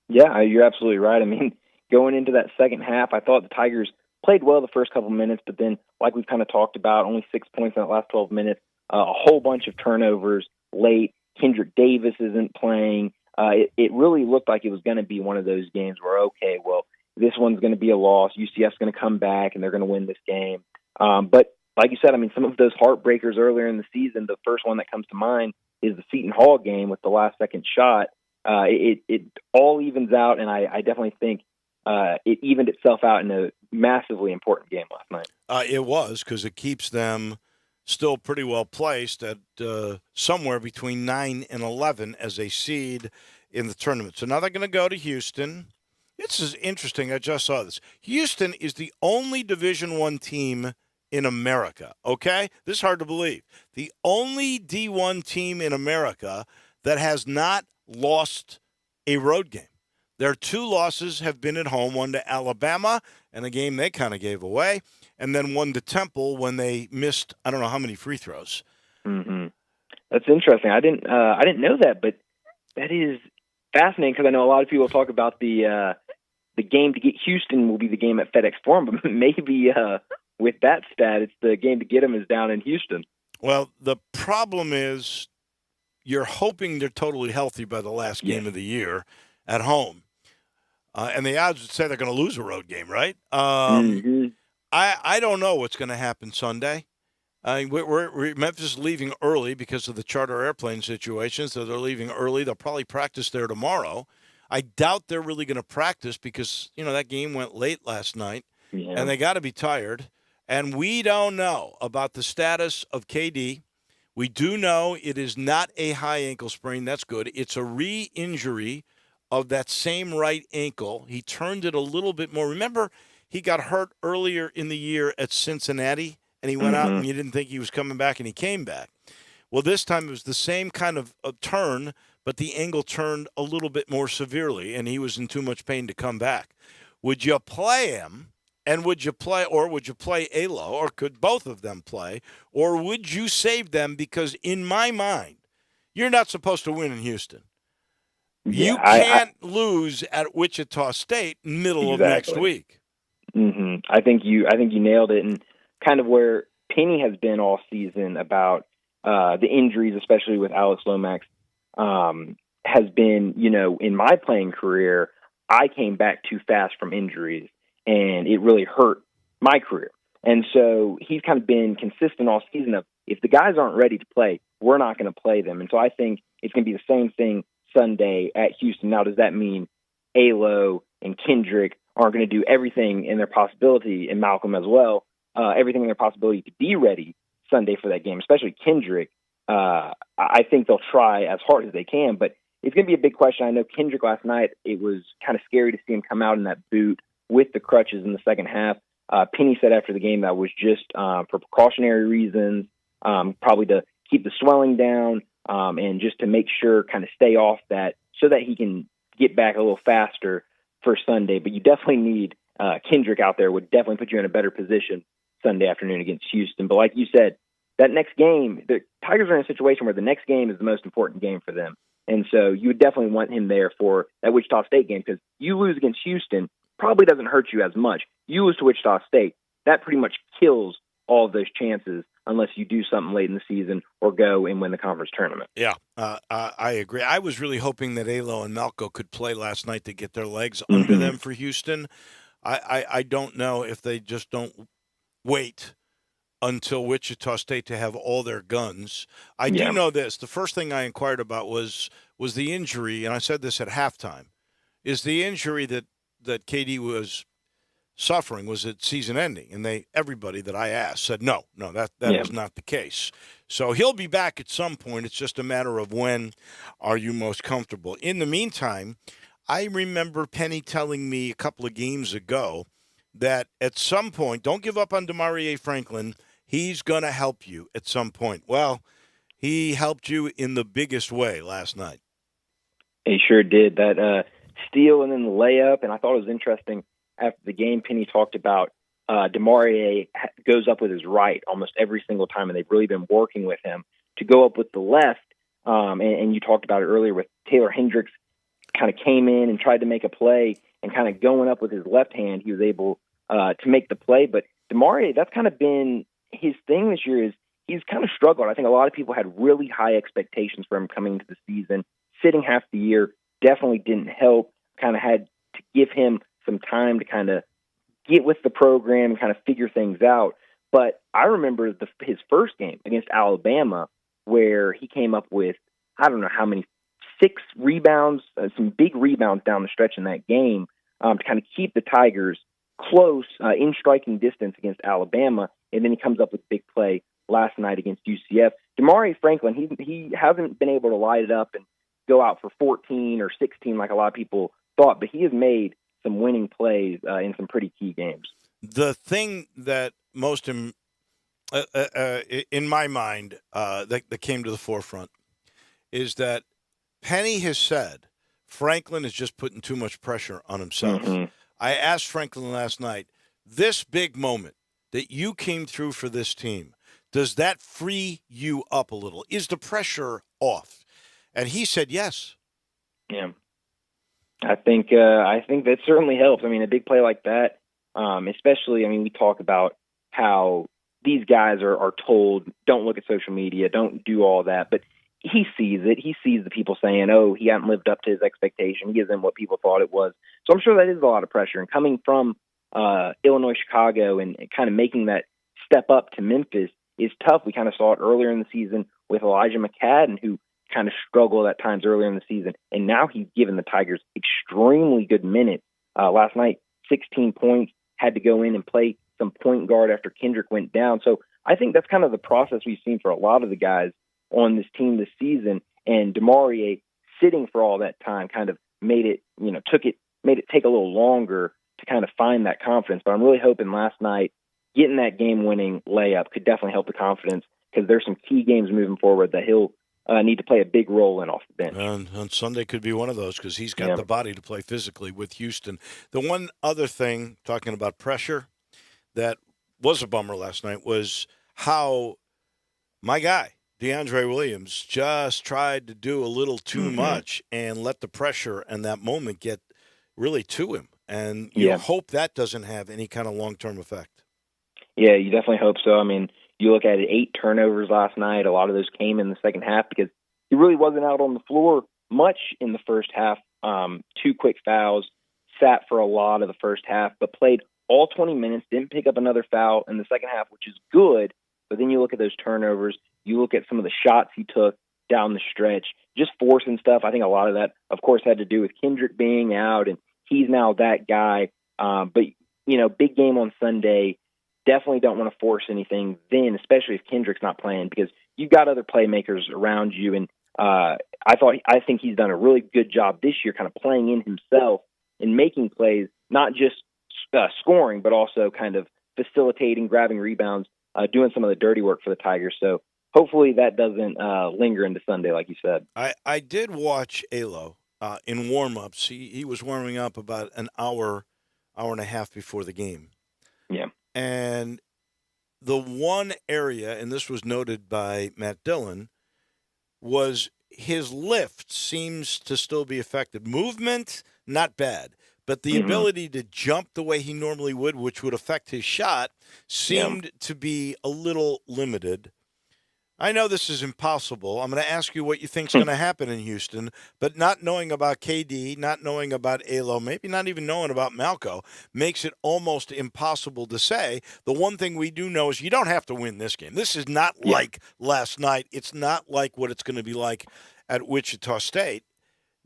Yeah, you're absolutely right. I mean, going into that second half, I thought the Tigers played well the first couple minutes, but then, like we've kind of talked about, only 6 points in the last 12 minutes, a whole bunch of turnovers late. Kendrick Davis isn't playing. It really looked like it was going to be one of those games where, okay, well, this one's going to be a loss. UCF's going to come back, and they're going to win this game. But like you said, I mean, some of those heartbreakers earlier in the season, the first one that comes to mind is the Seton Hall game with the last-second shot. It all evens out, and I definitely think it evened itself out in a massively important game last night. It was, because it keeps them still pretty well placed at somewhere between 9 and 11 as a seed in the tournament. So now they're going to go to Houston. This is interesting. I just saw this. Houston is the only Division I team in America, okay? This is hard to believe. The only D1 team in America that has not lost a road game. Their 2 losses have been at home, one to Alabama, and a game they kind of gave away, and then one to Temple when they missed, I don't know how many free throws. Mm-hmm. That's interesting. I didn't know that, but that is fascinating, because I know a lot of people talk about the game to get Houston will be the game at FedEx Forum, but maybe with that stat, it's the game to get them is down in Houston. Well, the problem is you're hoping they're totally healthy by the last game of the year at home. And the odds would say they're going to lose a road game, right? I don't know what's going to happen Sunday. Memphis is leaving early because of the charter airplane situation, so they're leaving early. They'll probably practice there tomorrow. I doubt they're really going to practice because, that game went late last night, and they got to be tired. And we don't know about the status of KD. We do know it is not a high ankle sprain. That's good. It's a re-injury of that same right ankle. He turned it a little bit more. Remember, he got hurt earlier in the year at Cincinnati, and he went out and you didn't think he was coming back, and he came back. Well, this time it was the same kind of a turn, but the ankle turned a little bit more severely, and he was in too much pain to come back. Would you play him? And would you play Alo, or could both of them play? Or would you save them? Because in my mind, you're not supposed to win in Houston. You can't lose at Wichita State middle of next week. I think you nailed it, and kind of where Penny has been all season about the injuries, especially with Alex Lomax, has been, in my playing career, I came back too fast from injuries, and it really hurt my career. And so he's kind of been consistent all season of, if the guys aren't ready to play, we're not going to play them. And so I think it's going to be the same thing Sunday at Houston. Now, does that mean Alo and Kendrick aren't going to do everything in their possibility, and Malcolm as well, everything in their possibility to be ready Sunday for that game, especially Kendrick? I think they'll try as hard as they can, but it's going to be a big question. I know Kendrick last night, it was kind of scary to see him come out in that boot with the crutches in the second half. Penny said after the game that was just for precautionary reasons, probably to keep the swelling down and just to make sure, kind of stay off that so that he can get back a little faster for Sunday. But you definitely need Kendrick out there, would definitely put you in a better position Sunday afternoon against Houston. But like you said, that next game, the Tigers are in a situation where the next game is the most important game for them. And so you would definitely want him there for that Wichita State game, because you lose against Houston probably doesn't hurt you as much. You lose to Wichita State, that pretty much kills all of those chances unless you do something late in the season or go and win the conference tournament. Yeah, I agree. I was really hoping that Alo and Malco could play last night to get their legs under them for Houston. I don't know if they just don't wait until Wichita State to have all their guns. I do know this. The first thing I inquired about was the injury, and I said this at halftime, is the injury that KD was suffering, was it season ending? And everybody that I asked said no, that is not the case. So he'll be back at some point. It's just a matter of when are you most comfortable. In the meantime, I remember Penny telling me a couple of games ago that at some point, don't give up on Demarie Franklin. He's going to help you at some point. Well, he helped you in the biggest way last night. He sure did. That steal and then the layup, and I thought it was interesting. After the game, Penny talked about Demarie goes up with his right almost every single time, and they've really been working with him to go up with the left. And you talked about it earlier with Taylor Hendricks kind of came in and tried to make a play, and kind of going up with his left hand, he was able to make the play. But Demarie, that's kind of been his thing this year, is he's kind of struggled. I think a lot of people had really high expectations for him coming into the season. Sitting half the year definitely didn't help. Kind of had to give him some time to kind of get with the program and kind of figure things out. But I remember his first game against Alabama, where he came up with, I don't know how many, 6 rebounds, some big rebounds down the stretch in that game to kind of keep the Tigers close in striking distance against Alabama. And then he comes up with a big play last night against UCF. Demarie Franklin, he hasn't been able to light it up and go out for 14 or 16 like a lot of people thought, but he has made some winning plays in some pretty key games. The thing that most in my mind that came to the forefront is that Penny has said Franklin is just putting too much pressure on himself. Mm-hmm. I asked Franklin last night, this big moment that you came through for this team, does that free you up a little? Is the pressure off? And he said yes. Yeah. I think that certainly helps. I mean, a big play like that, especially, I mean, we talk about how these guys are told, don't look at social media, don't do all that. But he sees it. He sees the people saying, oh, he hadn't lived up to his expectation. He isn't what people thought it was. So I'm sure that is a lot of pressure. And coming from Illinois, Chicago, and kind of making that step up to Memphis is tough. We kind of saw it earlier in the season with Elijah McCadden, who kind of struggled at times earlier in the season. And now he's given the Tigers extremely good minutes. Last night, 16 points, had to go in and play some point guard after Kendrick went down. So I think that's kind of the process we've seen for a lot of the guys on this team this season. And Demarie sitting for all that time kind of made it take a little longer to kind of find that confidence. But I'm really hoping last night, getting that game-winning layup could definitely help the confidence, because there's some key games moving forward that he'll need to play a big role in off the bench. And Sunday could be one of those, because he's got the body to play physically with Houston. The one other thing, talking about pressure, that was a bummer last night was how my guy, DeAndre Williams, just tried to do a little too much and let the pressure and that moment get really to him. And you hope that doesn't have any kind of long-term effect. Yeah, you definitely hope so. I mean, you look at it, 8 turnovers last night. A lot of those came in the second half because he really wasn't out on the floor much in the first half. 2 quick fouls, sat for a lot of the first half, but played all 20 minutes, didn't pick up another foul in the second half, which is good. But then you look at those turnovers, you look at some of the shots he took down the stretch, just forcing stuff. I think a lot of that, of course, had to do with Kendrick being out, and he's now that guy. But, big game on Sunday. Definitely don't want to force anything then, especially if Kendrick's not playing, because you've got other playmakers around you. And I think he's done a really good job this year kind of playing in himself and making plays, not just scoring, but also kind of facilitating, grabbing rebounds, doing some of the dirty work for the Tigers. So hopefully that doesn't linger into Sunday, like you said. I did watch Alo in warm-ups. He was warming up about an hour and a half before the game. Yeah. And the one area, and this was noted by Matt Dillon, was his lift seems to still be effective. Movement, not bad. But the ability to jump the way he normally would, which would affect his shot, seemed to be a little limited. I know this is impossible. I'm going to ask you what you think is going to happen in Houston, but not knowing about KD, not knowing about Alo, maybe not even knowing about Malco, makes it almost impossible to say. The one thing we do know is you don't have to win this game. This is not like last night. It's not like what it's going to be like at Wichita State.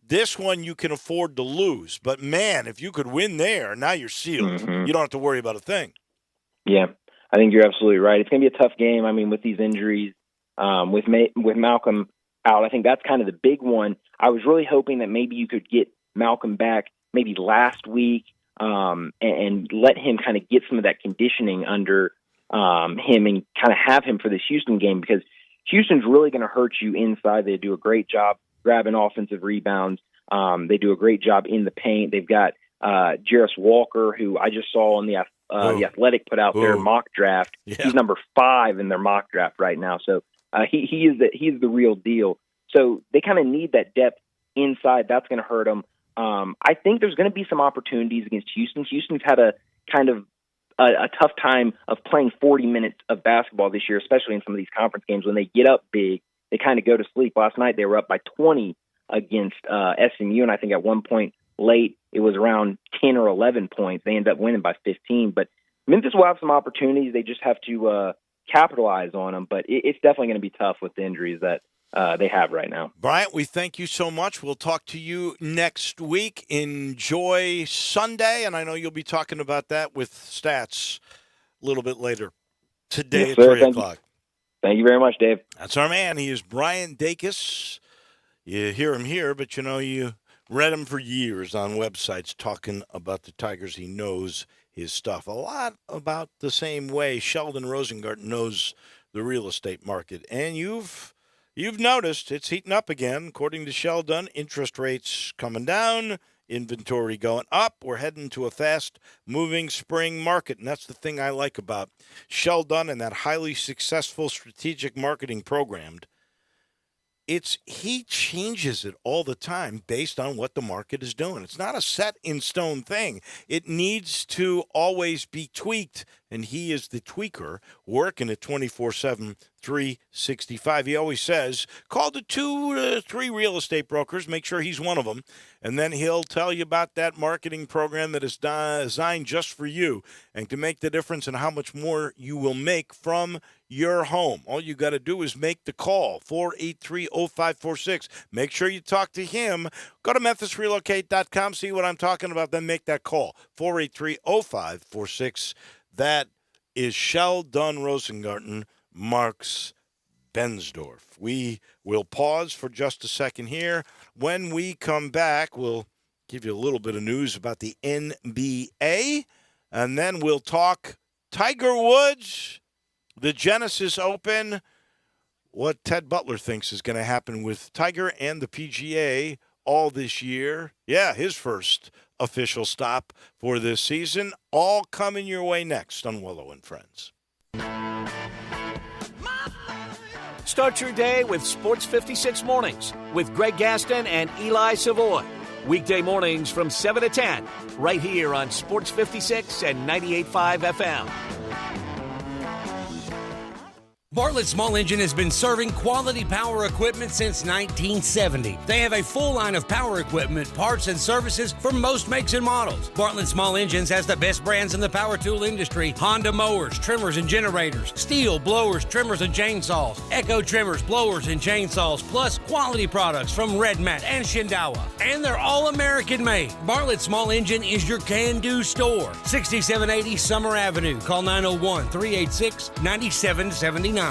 This one you can afford to lose. But, man, if you could win there, now you're sealed. Mm-hmm. You don't have to worry about a thing. Yeah, I think you're absolutely right. It's going to be a tough game. I mean, with these injuries, with Malcolm out, I think that's kind of the big one. I was really hoping that maybe you could get Malcolm back maybe last week and let him kind of get some of that conditioning under him and kind of have him for this Houston game, because Houston's really going to hurt you inside. They do a great job grabbing offensive rebounds. They do a great job in the paint. They've got Jarris Walker, who I just saw on the Athletic put out their mock draft. Yeah. He's number 5 in their mock draft right now. So he's the real deal. So they kind of need that depth inside. That's going to hurt them. I think there's going to be some opportunities against Houston. Houston's had a kind of a tough time of playing 40 minutes of basketball this year, especially in some of these conference games. When they get up big, they kind of go to sleep. Last night they were up by 20 against SMU, and I think at one point late it was around 10 or 11 points. They ended up winning by 15. But Memphis will have some opportunities. They just have to capitalize on them. But it's definitely going to be tough with the injuries that they have right now. Bryant, we thank you so much. We'll talk to you next week. Enjoy Sunday, and I know you'll be talking about that with Stats a little bit later today at 3 o'clock. Thank you very much, Dave. That's our man. He is Brian Dacus. You hear him here, but you read him for years on websites talking about the Tigers. He knows his stuff. A lot about the same way Sheldon Rosengarten knows the real estate market. And you've noticed it's heating up again. According to Sheldon, interest rates coming down, inventory going up. We're heading to a fast-moving spring market, and that's the thing I like about Sheldon and that highly successful strategic marketing program. He changes it all the time based on what the market is doing. It's not a set-in-stone thing. It needs to always be tweaked, and he is the tweaker working at 24/7, 365. He always says, call the 2 to 3 real estate brokers, make sure he's one of them, and then he'll tell you about that marketing program that is designed just for you and to make the difference in how much more you will make from your home. All you got to do is make the call, 483-0546. Make sure you talk to him. Go to memphisrelocate.com, see what I'm talking about, then make that call, 483-0546. That is Sheldon Rosengarten, Marks Bensdorf. We will pause for just a second here. When we come back, we'll give you a little bit of news about the NBA, and then we'll talk Tiger Woods, the Genesis Open, what Ted Butler thinks is going to happen with Tiger and the PGA all this year. Yeah, his first official stop for this season. All coming your way next on Wolo and Friends. Start your day with Sports 56 Mornings with Greg Gaston and Eli Savoy. Weekday mornings from 7 to 10, right here on Sports 56 and 98.5 FM. Bartlett Small Engine has been serving quality power equipment since 1970. They have a full line of power equipment, parts, and services for most makes and models. Bartlett Small Engines has the best brands in the power tool industry: Honda mowers, trimmers, and generators, Steel blowers, trimmers, and chainsaws, Echo trimmers, blowers, and chainsaws, plus quality products from Red Mat and Shindawa. And they're all American made. Bartlett Small Engine is your can-do store. 6780 Summer Avenue. Call 901-386-9779.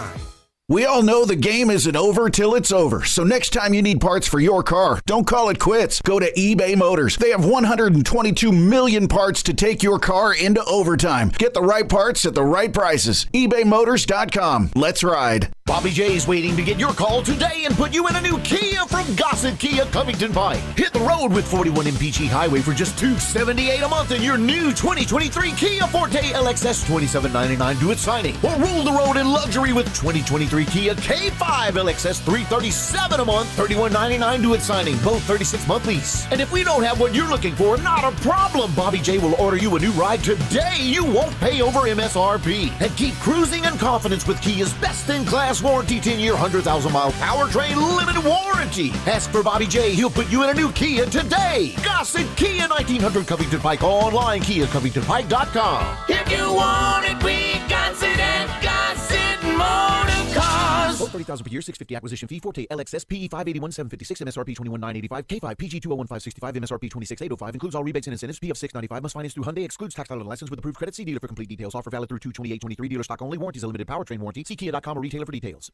We all know the game isn't over till it's over. So next time you need parts for your car, don't call it quits. Go to eBay Motors. They have 122 million parts to take your car into overtime. Get the right parts at the right prices. ebaymotors.com. Let's ride. Bobby J is waiting to get your call today and put you in a new Kia from Gossett Kia Covington Pike. Hit the road with 41 MPG Highway for just $278 a month in your new 2023 Kia Forte LXS, $27.99 due at signing. Or rule the road in luxury with 2023 Kia K5 LXS, $337 a month, $31.99 due at signing. Both 36-month lease. And if we don't have what you're looking for, not a problem. Bobby J will order you a new ride today. You won't pay over MSRP. And keep cruising in confidence with Kia's best-in-class gas warranty, 10-year, 100,000-mile powertrain limited warranty. Ask for Bobby J. He'll put you in a new Kia today. Gossett Kia, 1900 Covington Pike. Online, KiaCovingtonPike.com. If you want it, we got it at Gossett Motor Cars. Quote $30,000 per year, $650 acquisition fee, Forte LXS PE 581,756, MSRP 21,985, K5 PG 201,565, MSRP 26,805. Includes all rebates and incentives. PF 695. Must finance through Hyundai. Excludes tax title and license with approved credit. See dealer for complete details. Offer valid through 2/28/23. Dealer stock only. Warranties a limited powertrain warranty. See Kia.com or retailer for details.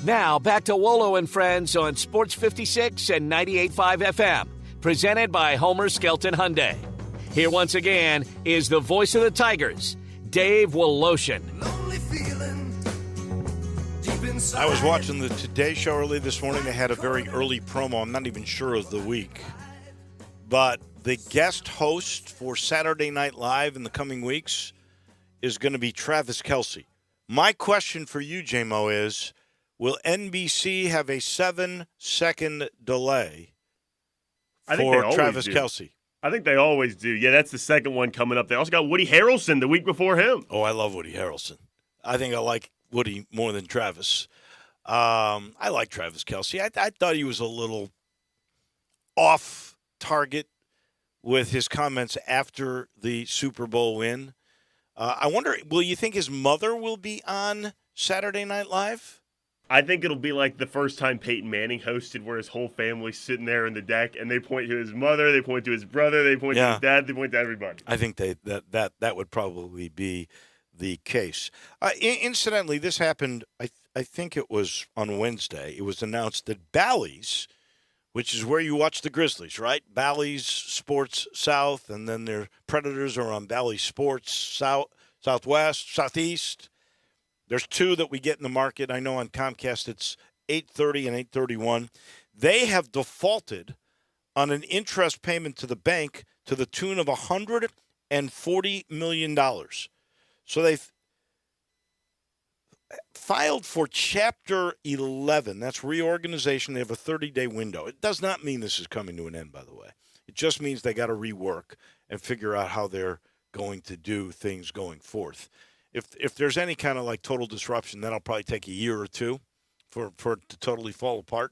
Now back to Wolo and Friends on Sports 56 and 98.5 FM. Presented by Homer Skelton Hyundai. Here once again is the voice of the Tigers, Dave Woloshin. I was watching the Today Show early this morning. They had a very early promo. I'm not even sure of the week. But the guest host for Saturday Night Live in the coming weeks is going to be Travis Kelce. My question for you, J-Mo, is will NBC have a 7-second delay for Travis Kelce? I think they always do. Yeah, that's the second one coming up. They also got Woody Harrelson the week before him. Oh, I love Woody Harrelson. I think I like Woody more than Travis. I like Travis Kelce. I thought he was a little off target with his comments after the Super Bowl win. I wonder, will you think his mother will be on Saturday Night Live? I think it'll be like the first time Peyton Manning hosted, where his whole family's sitting there in the deck, and they point to his mother, they point to his brother, they point to his dad, they point to everybody. I think that would probably be the case. Incidentally, this happened, I think it was on Wednesday. It was announced that Bally's, which is where you watch the Grizzlies, right? Bally's Sports South, and then their Predators are on Bally Sports Southwest, Southeast. There's two that we get in the market. I know on Comcast it's 8:30 and 8:31. They have defaulted on an interest payment to the bank to the tune of $140 million. So they've filed for Chapter 11. That's reorganization. They have a 30-day window. It does not mean this is coming to an end, by the way. It just means they got to rework and figure out how they're going to do things going forth. If there's any kind of like total disruption, that'll probably take a year or two for it to totally fall apart.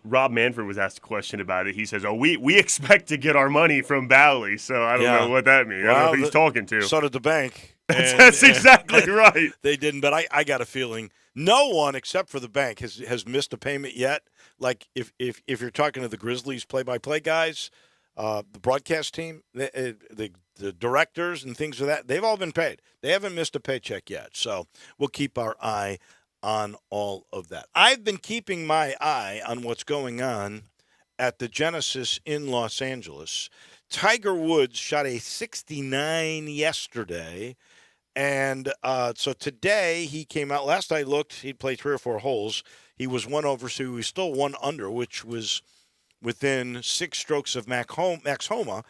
Rob Manfred was asked a question about it. He says, we expect to get our money from Bally, so I don't know what that means. I don't know who he's talking to. So did the bank. That's exactly right. They didn't, but I got a feeling no one except for the bank has missed a payment yet. Like if you're talking to the Grizzlies play-by-play guys, the broadcast team, the directors and things of that, they've all been paid. They haven't missed a paycheck yet. So we'll keep our eye on all of that. I've been keeping my eye on what's going on at the Genesis in Los Angeles. Tiger Woods shot a 69 yesterday. And so today he came out. Last I looked, he'd played 3 or 4 holes. He was 1 over, so he was still 1 under, which was within 6 strokes of Max Homa,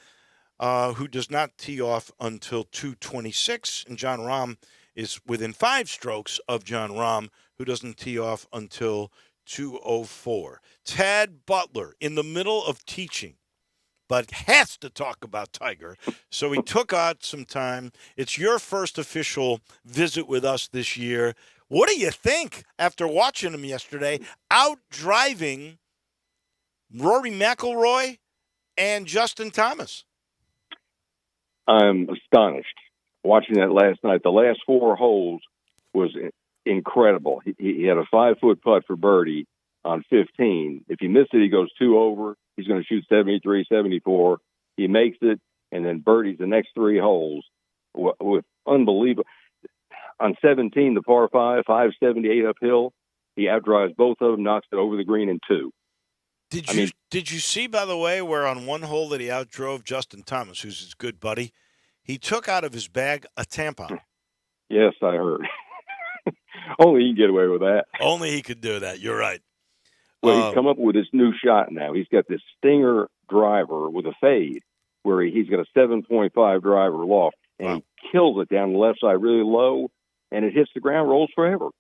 who does not tee off until 2:26. And John Rahm is within 5 strokes of John Rahm, who doesn't tee off until 2:04. Tad Butler in the middle of teaching, but has to talk about Tiger. So he took out some time. It's your first official visit with us this year. What do you think after watching him yesterday out driving Rory McIlroy and Justin Thomas? I'm astonished watching that last night. The last 4 holes was incredible. He had a 5-foot putt for birdie on 15. If he missed it, he goes 2 over. He's going to shoot 73, 74. He makes it, and then birdies the next 3 holes with unbelievable. On 17, the par 5, 578 uphill, he outdrives both of them, knocks it over the green in 2. Did you see, by the way, where on one hole that he outdrove Justin Thomas, who's his good buddy, he took out of his bag a tampon? Yes, I heard. Only he can get away with that. Only he could do that. You're right. Well, he's come up with this new shot now. He's got this stinger driver with a fade where he's got a 7.5 driver loft, and he kills it down the left side really low, and it hits the ground, rolls forever.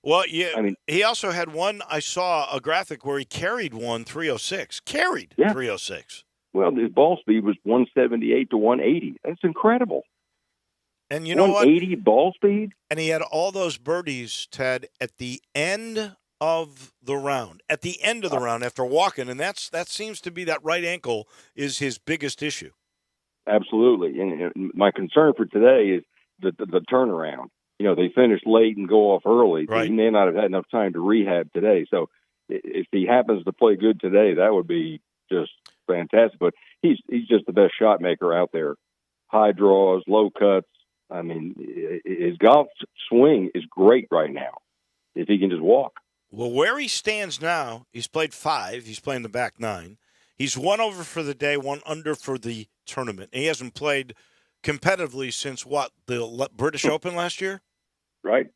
Well, yeah. He also had one. I saw a graphic where he carried one 306. 306. Well, his ball speed was 178 to 180. That's incredible. And you know what? 180 ball speed? And he had all those birdies, Ted, at the end of the round. At the end of the round after walking, and that seems to be that right ankle is his biggest issue. Absolutely. And my concern for today is the turnaround. You know, they finish late and go off early. Right. He may not have had enough time to rehab today. So if he happens to play good today, that would be just fantastic. But he's just the best shot maker out there. High draws, low cuts. I mean, his golf swing is great right now if he can just walk. Well, where he stands now, he's played 5. He's playing the back 9. He's 1 over for the day, 1 under for the tournament. And he hasn't played competitively since, what, the British Open last year? Right.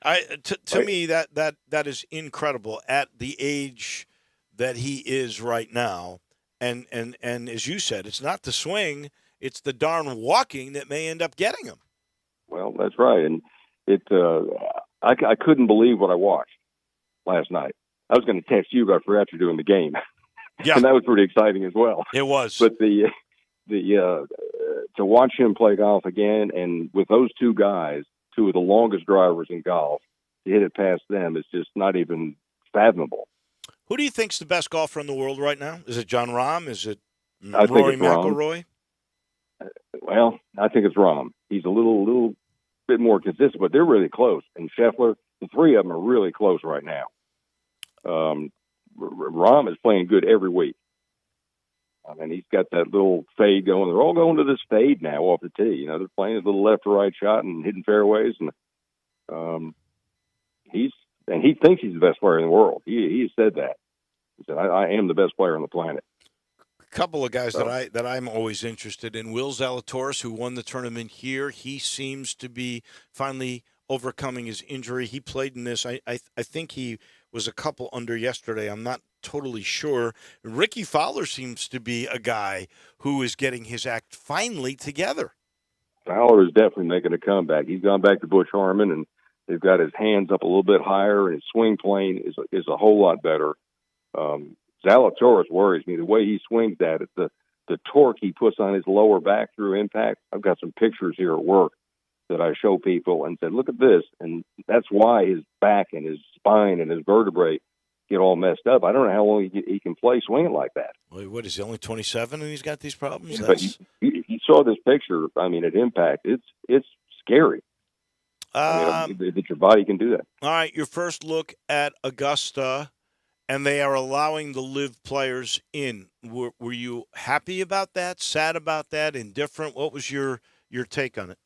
To me, that is incredible at the age that he is right now. And as you said, it's not the swing, it's the darn walking that may end up getting him. Well, that's right. And I couldn't believe what I watched last night. I was going to text you, but I forgot you're doing the game. Yeah. And that was pretty exciting as well. It was. But the to watch him play golf again, and with those two guys, 2 of the longest drivers in golf, to hit it past them is just not even fathomable. Who do you think's the best golfer in the world right now? Is it John Rahm? Is it I think Rory it's Rahm. McIlroy? Well, I think it's Rahm. He's a little bit more consistent, but they're really close. And Scheffler, the 3 of them are really close right now. Rahm is playing good every week. I mean, he's got that little fade going. They're all going to this fade now off the tee. You know, they're playing a little left to right shot and hitting fairways. And he thinks he's the best player in the world. He has said that. He said, I am the best player on the planet. A couple of guys that I'm always interested in. Will Zalatoris, who won the tournament here, he seems to be finally overcoming his injury. He played in this. I think he was a couple under yesterday. I'm not totally sure. Ricky Fowler seems to be a guy who is getting his act finally together. Fowler is definitely making a comeback. He's gone back to Butch Harmon, and they've got his hands up a little bit higher, and his swing plane is a whole lot better. Zalatoris worries me. The way he swings that, the torque he puts on his lower back through impact. I've got some pictures here at work that I show people and said, look at this. And that's why his back and his spine and his vertebrae get all messed up. I don't know how long he can play swinging like that. Wait, what is he, only 27 and he's got these problems? But you saw this picture, I mean, at impact. It's scary. That your body can do that. All right, your first look at Augusta, and they are allowing the live players in. Were you happy about that, sad about that, indifferent? What was your take on it?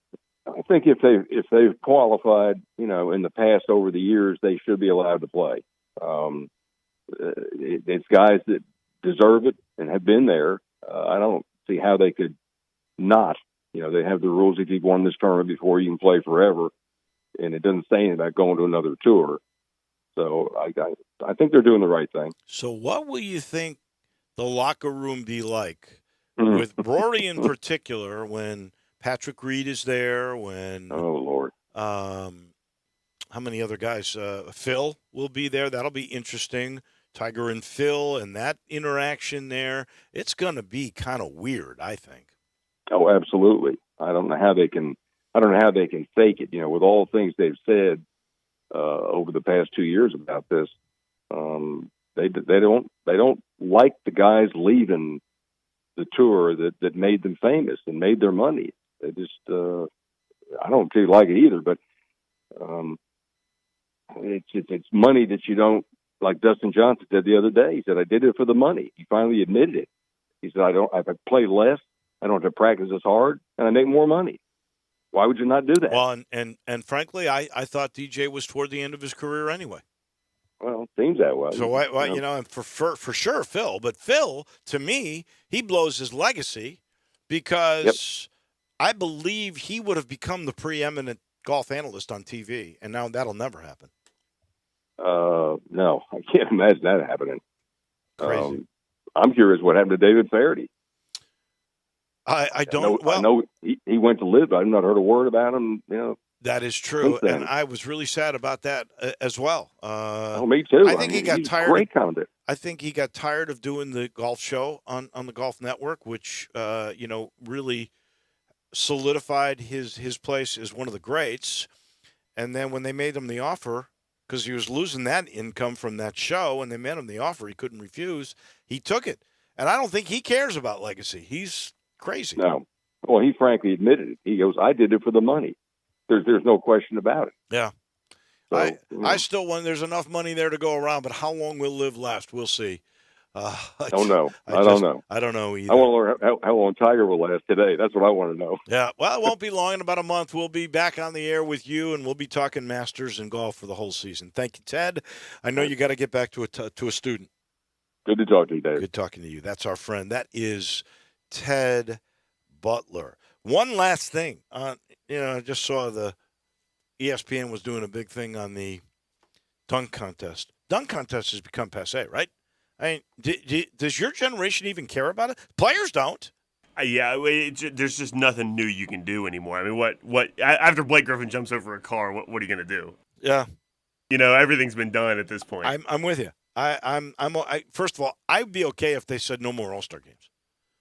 I think if they've qualified, you know, in the past over the years, they should be allowed to play. It's guys that deserve it and have been there. I don't see how they could not. You know, they have the rules. If you've won this tournament before, you can play forever, and it doesn't say anything about going to another tour. So I think they're doing the right thing. So what will you think the locker room be like with Rory in particular when Patrick Reed is there, when Lord, how many other guys? Phil will be there. That'll be interesting. Tiger and Phil and that interaction there. It's going to be kind of weird, I think. Oh, absolutely. I don't know how they can fake it. You know, with all the things they've said over the past 2 years about this, they don't like the guys leaving the tour that made them famous and made their money. They just I don't really like it either. But it's money that you don't, like Dustin Johnson said the other day. He said, I did it for the money. He finally admitted it. He said, I play less, I don't have to practice as hard, and I make more money. Why would you not do that? Well, and frankly, I thought DJ was toward the end of his career anyway. Well, it seems that way. So why you know, and for sure Phil, but Phil, to me, he blows his legacy because I believe he would have become the preeminent golf analyst on TV, and now that'll never happen. No, I can't imagine that happening. Crazy. I'm curious what happened to David Faraday. I don't. I know he went to live. I've not heard a word about him. You know, that is true, and I was really sad about that as well. Me too. I think he got tired. Great commentator. I think he got tired of doing the golf show on the Golf Network, which you know, really solidified his place as one of the greats. And then when they made him the offer, because he was losing that income from that show, and they made him the offer he couldn't refuse, he took it. And I don't think he cares about legacy. He's crazy. No. Well, he frankly admitted it. He goes, I did it for the money. There's no question about it. Yeah. So, I still want, there's enough money there to go around, but how long will live last? We'll see. I don't know. I don't know. I don't know either. I want to learn how long Tiger will last today. That's what I want to know. Yeah, well, it won't be long. In about a month, we'll be back on the air with you, and we'll be talking Masters and golf for the whole season. Thank you, Ted. I know you got to get back to a student. Good to talk to you, Dave. Good talking to you. That's our friend. That is Ted Butler. One last thing. I just saw the ESPN was doing a big thing on the dunk contest. Dunk contest has become passé, right? I mean, does your generation even care about it? Players don't. There's just nothing new you can do anymore. I mean, what after Blake Griffin jumps over a car, what are you going to do? Yeah. Everything's been done at this point. I'm with you. First of all, I'd be okay if they said no more All-Star games.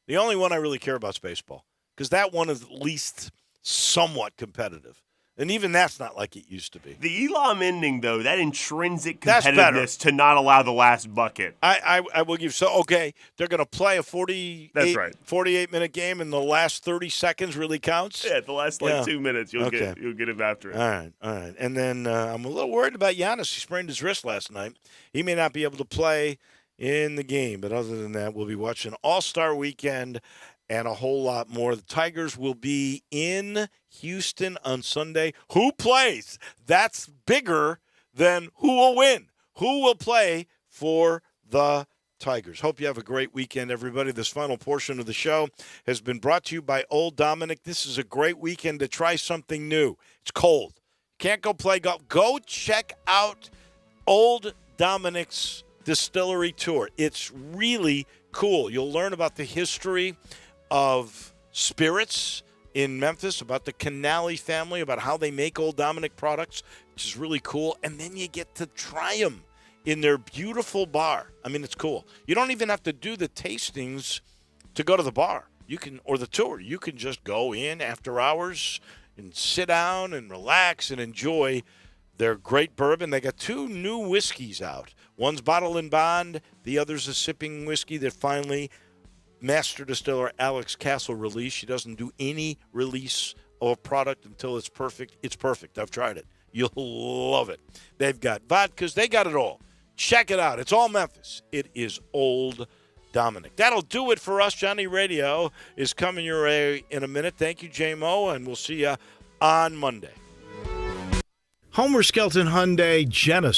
The only one I really care about is baseball, because that one is at least somewhat competitive. And even that's not like it used to be. The Elam ending, though, that intrinsic competitiveness to not allow the last bucket. I will give they're going to play a 48-minute game, and the last 30 seconds really counts? Yeah, the last 2 minutes, you'll get him after it. All right. And then I'm a little worried about Giannis. He sprained his wrist last night. He may not be able to play in the game, but other than that, we'll be watching All-Star Weekend and a whole lot more. The Tigers will be in Houston on Sunday. Who plays? That's bigger than who will win. Who will play for the Tigers? Hope you have a great weekend, everybody. This final portion of the show has been brought to you by Old Dominic. This is a great weekend to try something new. It's cold. Can't go play golf. Go check out Old Dominic's Distillery Tour. It's really cool. You'll learn about the history of spirits in Memphis, about the Canali family, about how they make Old Dominic products, which is really cool. And then you get to try them in their beautiful bar. I mean, it's cool. You don't even have to do the tastings to go to the bar. Or the tour. You can just go in after hours and sit down and relax and enjoy their great bourbon. They got 2 new whiskeys out. One's Bottle and Bond. The other's a sipping whiskey that finally Master Distiller Alex Castle released. She doesn't do any release of a product until it's perfect. It's perfect. I've tried it. You'll love it. They've got vodkas. They got it all. Check it out. It's all Memphis. It is Old Dominic. That'll do it for us. Johnny Radio is coming your way in a minute. Thank you, J-Mo, and we'll see you on Monday. Homer Skelton Hyundai Genesis.